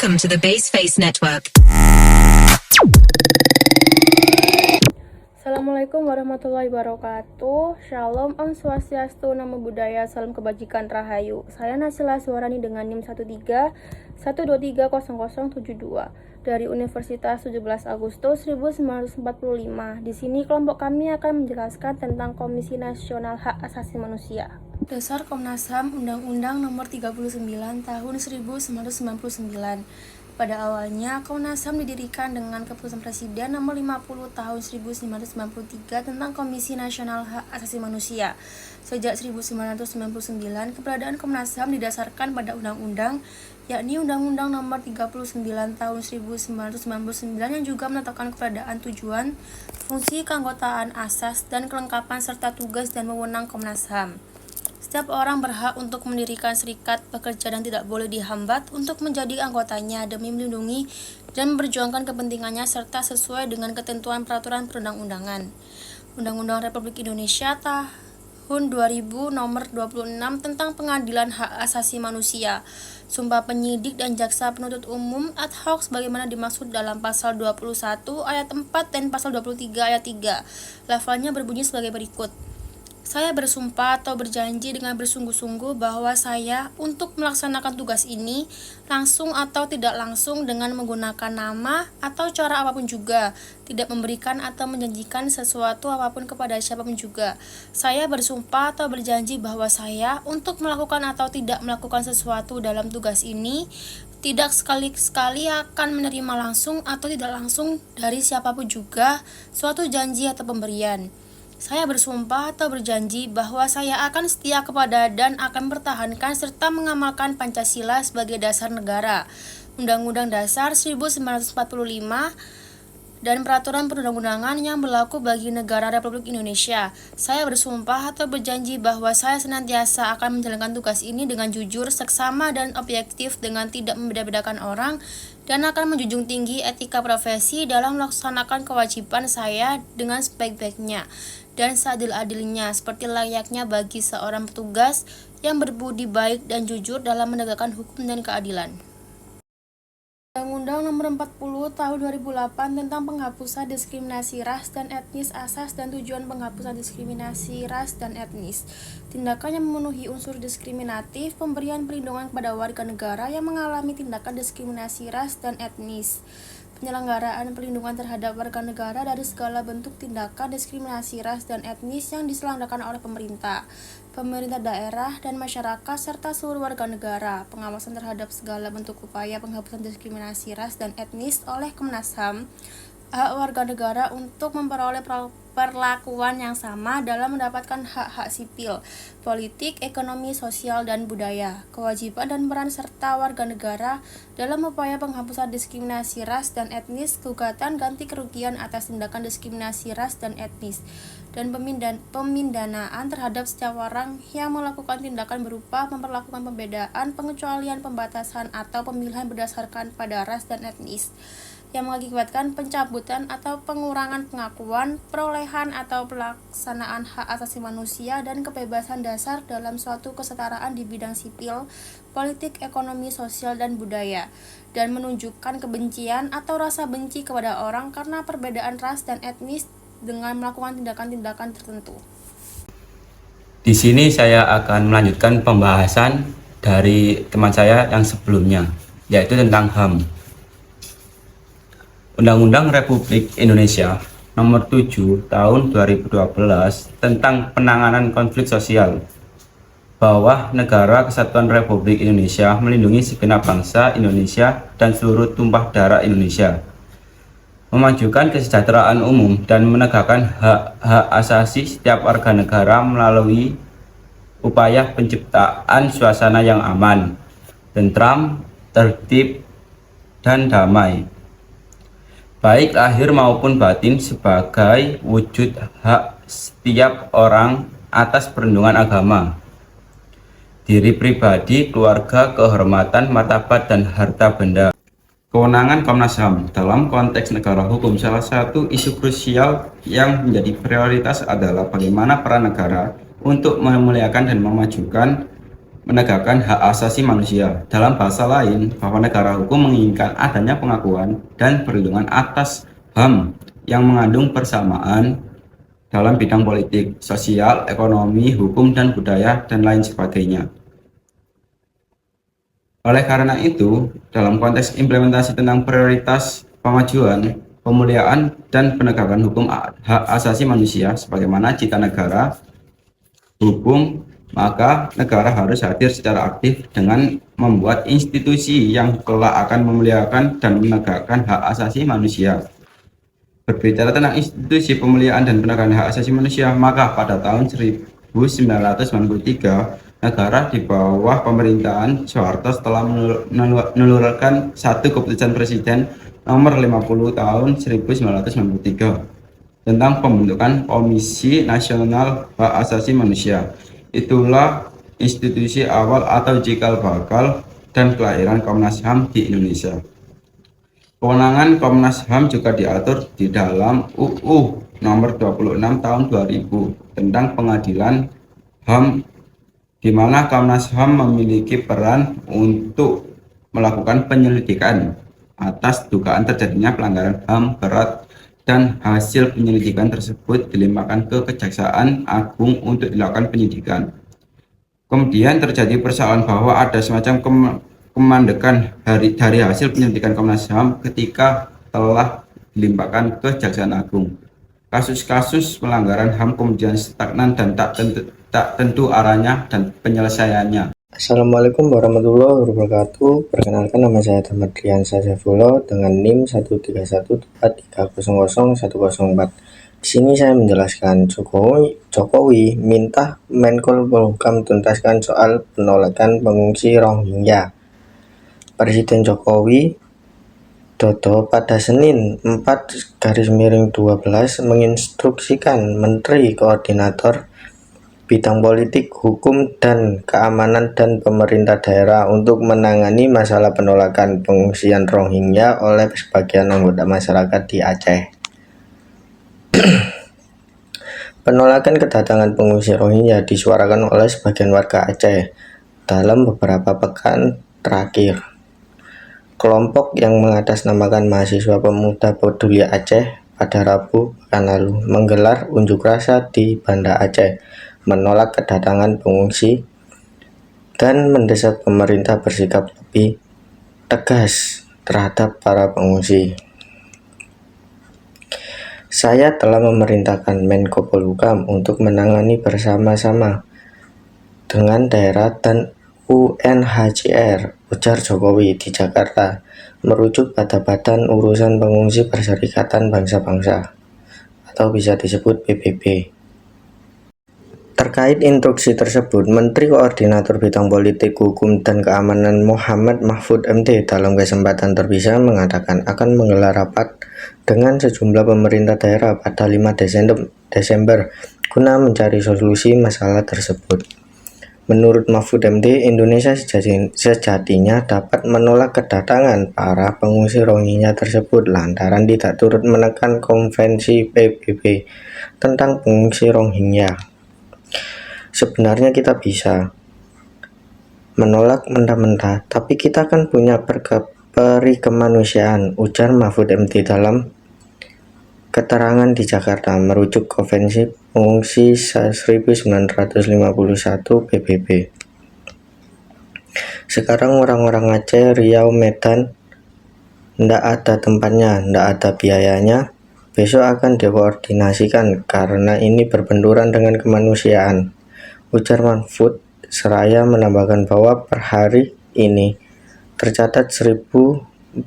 Welcome to the Baseface Network. Assalamualaikum warahmatullahi wabarakatuh. Shalom, Om Swastiastu, Namo Buddhaya, Salam Kebajikan Rahayu. Saya Nasila Suwarani dengan NIM 1312300072 dari Universitas 17 Agustus 1945. Di sini kelompok kami akan menjelaskan tentang Komisi Nasional Hak Asasi Manusia. Dasar Komnas HAM Undang-Undang Nomor 39 Tahun 1999. Pada awalnya, Komnas HAM didirikan dengan Keputusan Presiden Nomor 50 Tahun 1993 tentang Komisi Nasional Hak Asasi Manusia. Sejak 1999, keberadaan Komnas HAM didasarkan pada undang-undang, yakni Undang-Undang Nomor 39 Tahun 1999 yang juga menetapkan keberadaan, tujuan, fungsi, keanggotaan asas, dan kelengkapan serta tugas dan wewenang Komnas HAM. Setiap orang berhak untuk mendirikan serikat pekerja dan tidak boleh dihambat untuk menjadi anggotanya demi melindungi dan memperjuangkan kepentingannya serta sesuai dengan ketentuan peraturan perundang-undangan. Undang-Undang Republik Indonesia Tahun 2000 Nomor 26 tentang Pengadilan Hak Asasi Manusia. Sumpah penyidik dan jaksa penuntut umum ad hoc sebagaimana dimaksud dalam pasal 21 ayat 4 dan pasal 23 ayat 3. Lafalnya berbunyi sebagai berikut. Saya bersumpah atau berjanji dengan bersungguh-sungguh bahwa saya untuk melaksanakan tugas ini langsung atau tidak langsung dengan menggunakan nama atau cara apapun juga, tidak memberikan atau menjanjikan sesuatu apapun kepada siapapun juga. Saya bersumpah atau berjanji bahwa saya untuk melakukan atau tidak melakukan sesuatu dalam tugas ini tidak sekali-sekali akan menerima langsung atau tidak langsung dari siapapun juga suatu janji atau pemberian. Saya bersumpah atau berjanji bahwa saya akan setia kepada dan akan mempertahankan serta mengamalkan Pancasila sebagai dasar negara, Undang-Undang Dasar 1945, dan peraturan perundang-undangan yang berlaku bagi negara Republik Indonesia. Saya bersumpah atau berjanji bahwa saya senantiasa akan menjalankan tugas ini dengan jujur, seksama, dan objektif dengan tidak membeda-bedakan orang, dan akan menjunjung tinggi etika profesi dalam melaksanakan kewajiban saya dengan sebaik-baiknya dan seadil-adilnya, seperti layaknya bagi seorang petugas yang berbudi baik dan jujur dalam menegakkan hukum dan keadilan. Undang-Undang Nomor 40 Tahun 2008 tentang Penghapusan Diskriminasi Ras dan Etnis. Asas dan tujuan penghapusan diskriminasi ras dan etnis. Tindakan yang memenuhi unsur diskriminatif, pemberian perlindungan kepada warga negara yang mengalami tindakan diskriminasi ras dan etnis, penyelenggaraan perlindungan terhadap warga negara dari segala bentuk tindakan diskriminasi ras dan etnis yang diselenggarakan oleh pemerintah daerah, dan masyarakat, serta seluruh warga negara, pengawasan terhadap segala bentuk upaya penghapusan diskriminasi ras dan etnis oleh Komnas HAM, hak warga negara untuk memperoleh perlakuan yang sama dalam mendapatkan hak-hak sipil, politik, ekonomi, sosial, dan budaya, kewajiban dan peran serta warga negara dalam upaya penghapusan diskriminasi ras dan etnis, gugatan ganti kerugian atas tindakan diskriminasi ras dan etnis, dan pemindanaan terhadap setiap orang yang melakukan tindakan berupa memperlakukan pembedaan, pengecualian, pembatasan, atau pemilihan berdasarkan pada ras dan etnis, yang mengakibatkan pencabutan atau pengurangan pengakuan, perolehan atau pelaksanaan hak asasi manusia dan kebebasan dasar dalam suatu kesetaraan di bidang sipil, politik, ekonomi, sosial, dan budaya, dan menunjukkan kebencian atau rasa benci kepada orang karena perbedaan ras dan etnis dengan melakukan tindakan-tindakan tertentu. Di sini saya akan melanjutkan pembahasan dari teman saya yang sebelumnya, yaitu tentang HAM. Undang-Undang Republik Indonesia Nomor 7 Tahun 2012 tentang Penanganan Konflik Sosial, bahwa Negara Kesatuan Republik Indonesia melindungi segenap bangsa Indonesia dan seluruh tumpah darah Indonesia, memajukan kesejahteraan umum dan menegakkan hak-hak asasi setiap warga negara melalui upaya penciptaan suasana yang aman, tentram, tertib, dan damai, baik lahir maupun batin, sebagai wujud hak setiap orang atas perlindungan agama, diri pribadi, keluarga, kehormatan, martabat, dan harta benda. Kewenangan Komnas HAM dalam konteks negara hukum, salah satu isu krusial yang menjadi prioritas adalah bagaimana peran negara untuk memuliakan dan memajukan menegakkan hak asasi manusia. Dalam bahasa lain, bahwa negara hukum menginginkan adanya pengakuan dan perlindungan atas HAM yang mengandung persamaan dalam bidang politik, sosial, ekonomi, hukum, dan budaya, dan lain sebagainya. Oleh karena itu, dalam konteks implementasi tentang prioritas pemajuan, pemuliaan, dan penegakan hukum hak asasi manusia sebagaimana cita negara hukum, maka negara harus hadir secara aktif dengan membuat institusi yang kelak akan memuliakan dan menegakkan hak asasi manusia. Berbicara tentang institusi pemuliaan dan penegakan hak asasi manusia, maka pada tahun 1993 negara di bawah pemerintahan Soeharto setelah menelurkan satu keputusan Presiden nomor 50 tahun 1993 tentang pembentukan Komisi Nasional Hak Asasi Manusia. Itulah institusi awal atau cikal bakal dan kelahiran Komnas HAM di Indonesia. Kewenangan Komnas HAM juga diatur di dalam UU nomor 26 tahun 2000 tentang pengadilan HAM, di mana Komnas HAM memiliki peran untuk melakukan penyelidikan atas dugaan terjadinya pelanggaran HAM berat, dan hasil penyelidikan tersebut dilimpahkan ke Kejaksaan Agung untuk dilakukan penyidikan. Kemudian terjadi persoalan bahwa ada semacam kemandekan dari hasil penyelidikan Komnas HAM ketika telah dilimpahkan ke Kejaksaan Agung. Kasus-kasus pelanggaran HAM kemudian stagnan dan tak tentu arahnya dan penyelesaiannya. Assalamualaikum warahmatullahi wabarakatuh. Perkenalkan, nama saya Tamadrian Saifullah dengan NIM 13143000104. Di sini saya menjelaskan Jokowi minta Menko Polhukam tuntaskan soal penolakan pengungsi Rohingya. Presiden Jokowi Dodo pada Senin 4/12 menginstruksikan Menteri Koordinator Bidang Politik, Hukum, dan Keamanan dan pemerintah daerah untuk menangani masalah penolakan pengungsian Rohingya oleh sebagian anggota masyarakat di Aceh. Penolakan kedatangan pengungsi Rohingya disuarakan oleh sebagian warga Aceh dalam beberapa pekan terakhir. Kelompok yang mengatasnamakan mahasiswa pemuda peduli Aceh pada Rabu pekan lalu menggelar unjuk rasa di Banda Aceh menolak kedatangan pengungsi dan mendesak pemerintah bersikap lebih tegas terhadap para pengungsi. Saya telah memerintahkan Menko Polhukam untuk menangani bersama-sama dengan daerah dan UNHCR, ujar Jokowi di Jakarta, merujuk pada Badan Urusan Pengungsi Perserikatan Bangsa-Bangsa atau bisa disebut PBB. Terkait instruksi tersebut, Menteri Koordinator Bidang Politik, Hukum, dan Keamanan Muhammad Mahfud MD dalam kesempatan terpisah mengatakan akan menggelar rapat dengan sejumlah pemerintah daerah pada 5 Desember guna mencari solusi masalah tersebut. Menurut Mahfud MD, Indonesia sejatinya dapat menolak kedatangan para pengungsi Rohingya tersebut lantaran tidak turut menekan konvensi PBB tentang pengungsi Rohingya. Sebenarnya kita bisa menolak mentah-mentah, tapi kita kan punya peri kemanusiaan, ujar Mahfud MD dalam keterangan di Jakarta merujuk Konvensi Pengungsi 1951 PBB. Sekarang orang-orang Aceh, Riau, Medan ndak ada tempatnya, ndak ada biayanya. Besok akan dikoordinasikan karena ini berbenturan dengan kemanusiaan, ujar Mahfud seraya menambahkan bahwa per hari ini tercatat 1.487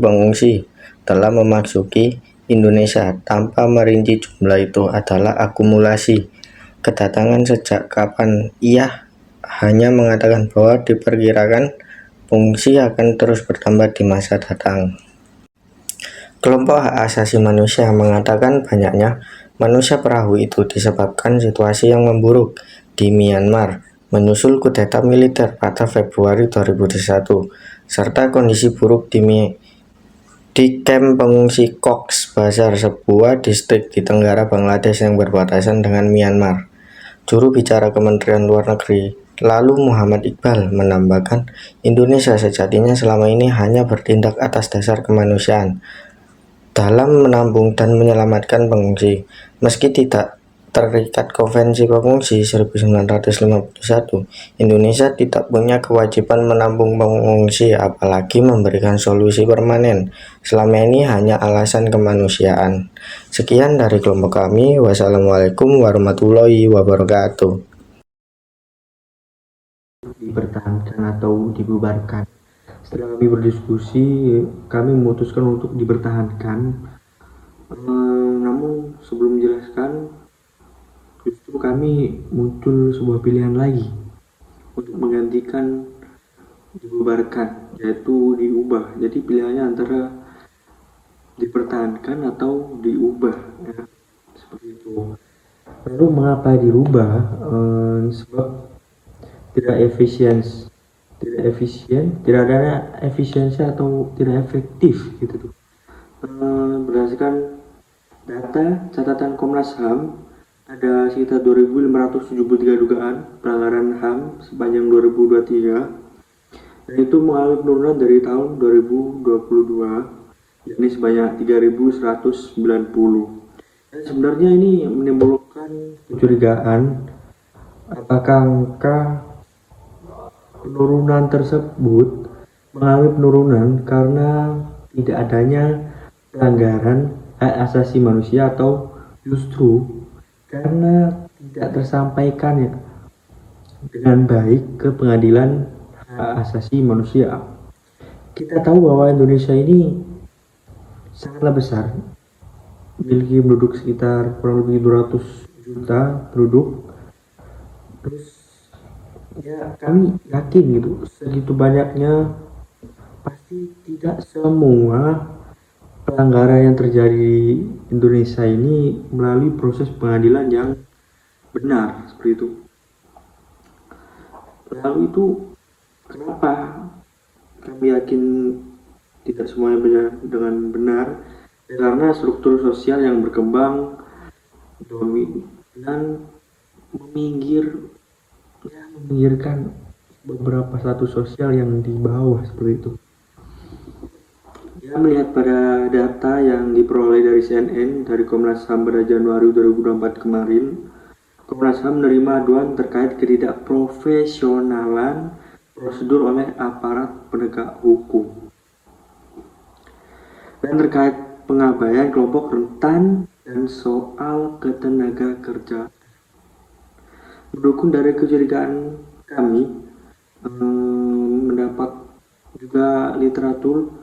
pengungsi telah memasuki Indonesia tanpa merinci jumlah itu adalah akumulasi kedatangan sejak kapan. Ia hanya mengatakan bahwa diperkirakan pengungsi akan terus bertambah di masa datang. Kelompok hak asasi manusia mengatakan banyaknya manusia perahu itu disebabkan situasi yang memburuk di Myanmar menyusul kudeta militer pada Februari 2021 serta kondisi buruk di kamp pengungsi Cox's Bazar, sebuah distrik di Tenggara Bangladesh yang berbatasan dengan Myanmar. Juru bicara Kementerian Luar Negeri, lalu Muhammad Iqbal, menambahkan Indonesia sejatinya selama ini hanya bertindak atas dasar kemanusiaan dalam menampung dan menyelamatkan pengungsi. Meski tidak terikat Konvensi Pengungsi 1951, Indonesia tidak punya kewajiban menampung pengungsi, apalagi memberikan solusi permanen. Selama ini hanya alasan kemanusiaan. Sekian dari kelompok kami. Wassalamualaikum warahmatullahi wabarakatuh. Dipertahankan atau dibubarkan. Setelah kami berdiskusi, kami memutuskan untuk dipertahankan. Namun sebelum menjelaskan, justru kami muncul sebuah pilihan lagi untuk menggantikan dibubarkan, yaitu diubah. Jadi pilihannya antara dipertahankan atau diubah, ya, seperti itu. Lalu mengapa dirubah? Sebab tidak efisien, tidak ada efisiensi atau tidak efektif gitu tuh. Berdasarkan data catatan Komnas HAM, ada sekitar 2.573 dugaan pelanggaran HAM sepanjang 2023, dan itu mengalami penurunan dari tahun 2022, yakni sebanyak 3.190. Dan sebenarnya ini menimbulkan kecurigaan apakah angka penurunan tersebut mengalami penurunan karena tidak adanya pelanggaran hak asasi manusia atau justru karena tidak tersampaikan ya dengan baik ke pengadilan hak asasi manusia. Kita tahu bahwa Indonesia ini sangatlah besar, memiliki penduduk sekitar kurang lebih 200 juta penduduk. Terus ya kami yakin gitu, segitu banyaknya pasti tidak semua pelanggaran yang terjadi di Indonesia ini melalui proses pengadilan yang benar, seperti itu. Lalu itu kenapa kami yakin tidak semuanya dengan benar? Ya, karena struktur sosial yang berkembang dominan meminggirkan beberapa status sosial yang di bawah, seperti itu. Ya, melihat pada data yang diperoleh dari CNN dari Komnas HAM pada Januari 2024 kemarin, Komnas HAM menerima aduan terkait ketidakprofesionalan prosedur oleh aparat penegak hukum dan terkait pengabaian kelompok rentan dan soal ketenaga kerjaan. Mendukung dari kecurigaan kami, mendapat juga literatur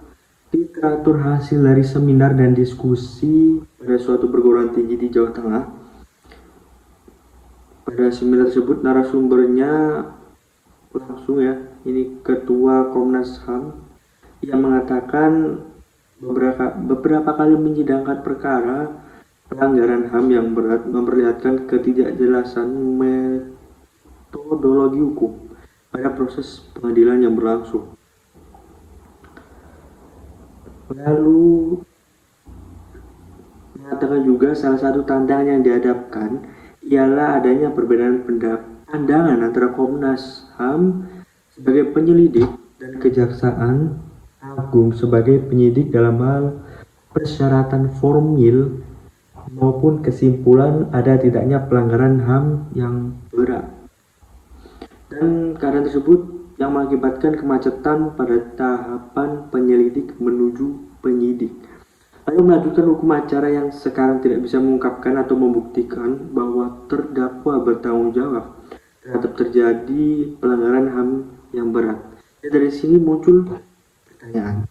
hasil dari seminar dan diskusi pada suatu perguruan tinggi di Jawa Tengah. Pada seminar tersebut narasumbernya langsung ya, ini Ketua Komnas HAM yang mengatakan beberapa kali menyidangkan perkara pelanggaran HAM yang berat memperlihatkan ketidakjelasan metodologi hukum pada proses pengadilan yang berlangsung. Lalu mengatakan juga salah satu tantangan yang dihadapkan ialah adanya perbedaan pandangan antara Komnas HAM sebagai penyelidik dan Kejaksaan Agung sebagai penyidik dalam hal persyaratan formil maupun kesimpulan ada tidaknya pelanggaran HAM yang berat. Dan keadaan tersebut yang mengakibatkan kemacetan pada tahapan penyelidik menuju penyidik. Lalu melanjutkan hukum acara yang sekarang tidak bisa mengungkapkan atau membuktikan bahwa terdakwa bertanggung jawab terhadap terjadi pelanggaran HAM yang berat. Ya, dari sini muncul pertanyaan.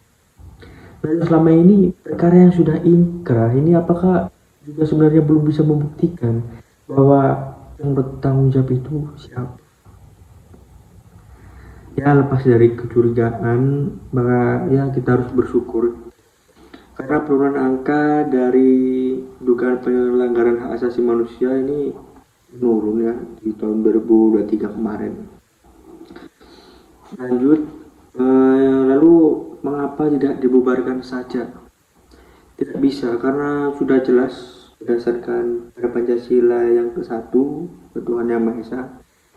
Lalu selama ini perkara yang sudah inkrah ini apakah juga sebenarnya belum bisa membuktikan bahwa yang bertanggung jawab itu siapa? Ya, lepas dari kecurigaan, maka ya kita harus bersyukur karena penurunan angka dari dugaan pelanggaran hak asasi manusia ini menurun ya di tahun 2023 kemarin. Lanjut, lalu mengapa tidak dibubarkan saja? Tidak bisa, karena sudah jelas berdasarkan pada Pancasila yang ke-1, ke Tuhan Yang Maha Esa.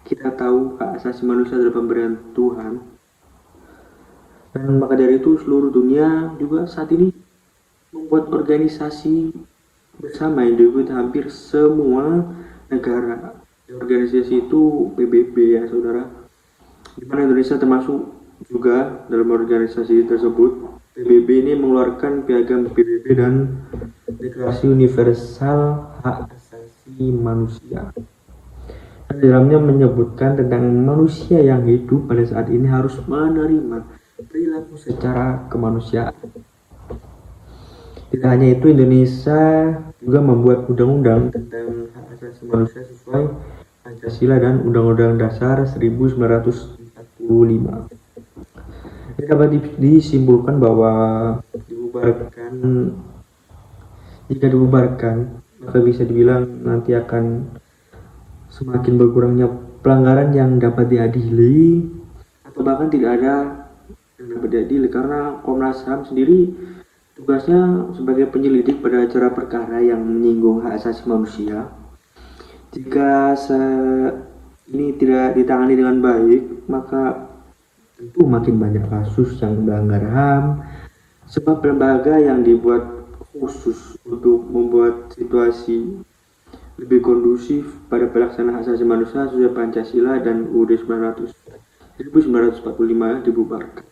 Kita tahu hak asasi manusia adalah pemberian Tuhan. Dan maka dari itu seluruh dunia juga saat ini membuat organisasi bersama yang diikuti hampir semua negara. Organisasi itu PBB ya saudara, di mana Indonesia termasuk juga dalam organisasi tersebut. PBB ini mengeluarkan piagam PBB dan Deklarasi Universal Hak Asasi Manusia. Dan di dalamnya menyebutkan tentang manusia yang hidup pada saat ini harus menerima perilaku secara kemanusiaan. Tidak hanya itu, Indonesia juga membuat undang-undang tentang hak asasi manusia sesuai Pancasila dan Undang-Undang Dasar 1945. Ini dapat disimpulkan bahwa jika dibubarkan, maka bisa dibilang nanti akan semakin berkurangnya pelanggaran yang dapat diadili, atau bahkan tidak ada yang dapat diadili, karena Komnas HAM sendiri tugasnya sebagai penyelidik pada acara perkara yang menyinggung hak asasi manusia. Jika ini tidak ditangani dengan baik, maka tentu makin banyak kasus yang melanggar HAM, sebab lembaga yang dibuat khusus untuk membuat situasi lebih kondusif pada pelaksanaan hak asasi manusia sesuai Pancasila dan UUD 1945 dibubarkan.